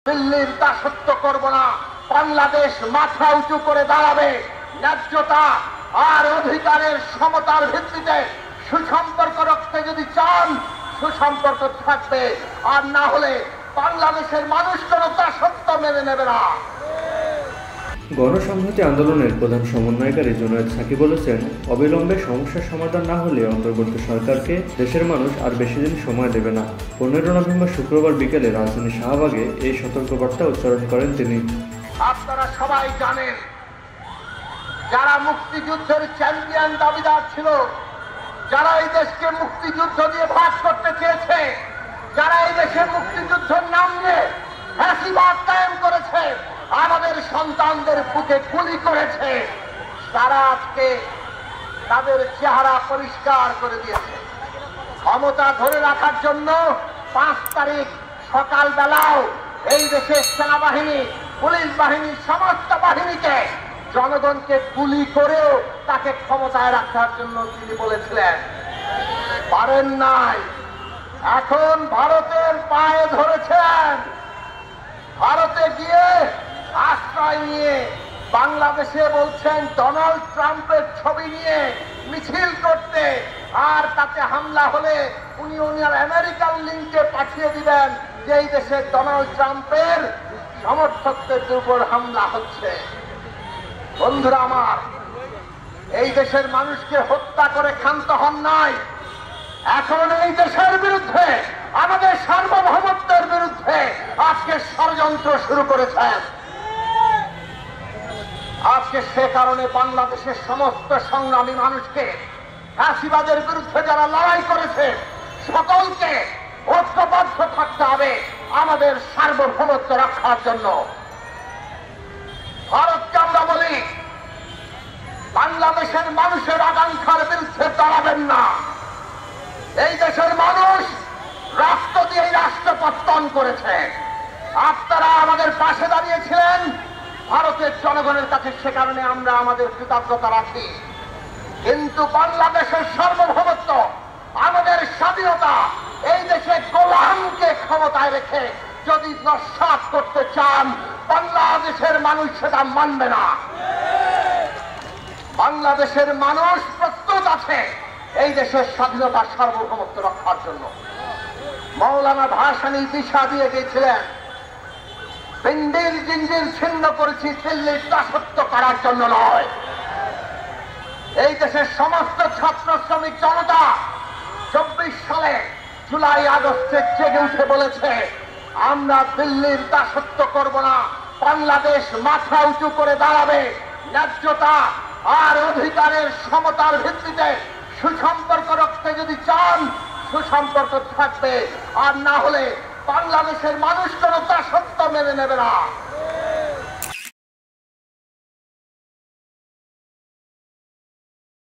দিল্লির দাসত্ব করব না, বাংলাদেশ মাথা উঁচু করে দাঁড়াবে। ন্যায্যতা আর অধিকারের সমতার ভিত্তিতে সুসম্পর্ক রাখতে যদি চান সুসম্পর্ক থাকবে, আর না হলে বাংলাদেশের মানুষ কোনো দাসত্ব মেনে নেবে না। গণসংহতি আন্দোলনের প্রধান সমন্বয়কারী জুনায়েদ সাকি বলেছেন, অবিলম্বে সমস্যার সমাধান না হলে অন্তর্বর্তী সরকারকে দেশের মানুষ আর বেশি দিন সময় দেবে না। 15 নভেম্বর শুক্রবার বিকেলে রাজধানী শাহবাগে এই সতর্কবার্তা উচ্চারণ করেন তিনি। আপনারা সবাই জানেন, যারা মুক্তিযুদ্ধের চ্যাম্পিয়ন দাবিদার ছিল, যারা এই দেশকে মুক্তিযুদ্ধ দিয়ে ভাগ করতে চেয়েছে, যারা এই দেশে মুক্তিযুদ্ধের নাম নিয়ে ফ্যাসিবাদ কায়েম করেছে, আমাদের সন্তানদের বুকে গুলি করেছে, তারা আজকে তাদের চেহারা পরিষ্কার করে দিয়েছে। ক্ষমতা ধরে রাখার জন্য 5 তারিখ সকালবেলাও এই দেশের সেনাবাহিনী, পুলিশ বাহিনী, সমস্ত বাহিনীকে জনগণকে গুলি করেও তাকে ক্ষমতায় রাখার জন্য তিনি বলেছিলেন, পারেন নাই। এখন ভারতের পায়ে ধরেছেন, ভারতে গিয়ে আশ্রয় নিয়ে বাংলাদেশে বলছেন ডোনাল্ড ট্রাম্পের ছবি নিয়ে মিছিল করতে, আর তাতে হামলা হলে উনি আমেরিকান লিঙ্কে পাঠিয়ে দিবেন যে এই দেশে ডোনাল্ড ট্রাম্পের সমর্থকদের উপর হামলা হচ্ছে। বন্ধুরা আমার, এই দেশের মানুষকে হত্যা করে ক্ষান্ত হন নাই, এখন এই দেশের বিরুদ্ধে, আমাদের সার্বভৌমত্বের বিরুদ্ধে আজকে ষড়যন্ত্র শুরু করেছেন। আজকে সে কারণে বাংলাদেশের সমস্ত সংগ্রামী মানুষকে, ফ্যাসিবাদের বিরুদ্ধে যারা লড়াই করেছে, সকলকে ঐক্যবদ্ধ থাকতে হবে আমাদের সার্বভৌমত্ব রক্ষার জন্য। ভারতকে আমরা বলি, বাংলাদেশের মানুষের আকাঙ্ক্ষার বিরুদ্ধে দাঁড়াবেন না। এই দেশের মানুষ রক্ত দিয়ে রাষ্ট্র পত্তন করেছে, আপনারা আমাদের পাশে দাঁড়িয়েছিলেন ভারতের জনগণের কাছে, সে কারণে আমরা আমাদের কৃতজ্ঞতা রাখি। কিন্তু বাংলাদেশের সার্বভৌমত্ব, আমাদের স্বাধীনতা, এই দেশে গোলামকে ক্ষমতায় রেখে যদি নস্যাৎ করতে চান, বাংলাদেশের মানুষ সেটা মানবে না। বাংলাদেশের মানুষ প্রস্তুত আছে এই দেশের স্বাধীনতার সার্বভৌমত্ব রক্ষার জন্য। মৌলানা ভাসানী দিশা দিয়ে গিয়েছিলেন, পিণ্ডির জিঞ্জির ছিন্ন করেছি দিল্লির দাসত্ব করার জন্য নয়। এই দেশের সমস্ত ছাত্র শ্রমিক জনতা 24 সালে জুলাই আগস্টে জেগে উঠে বলেছে, আমরা দিল্লির দাসত্ব করব না, বাংলাদেশ মাথা উঁচু করে দাঁড়াবে। ন্যায্যতা আর অধিকারের সমতার ভিত্তিতে সুসম্পর্ক রাখতে যদি চান সুসম্পর্ক থাকবে, আর না হলে বাংলাদেশের মানুষ কোনো দাসত্ব মেনে নেবে না।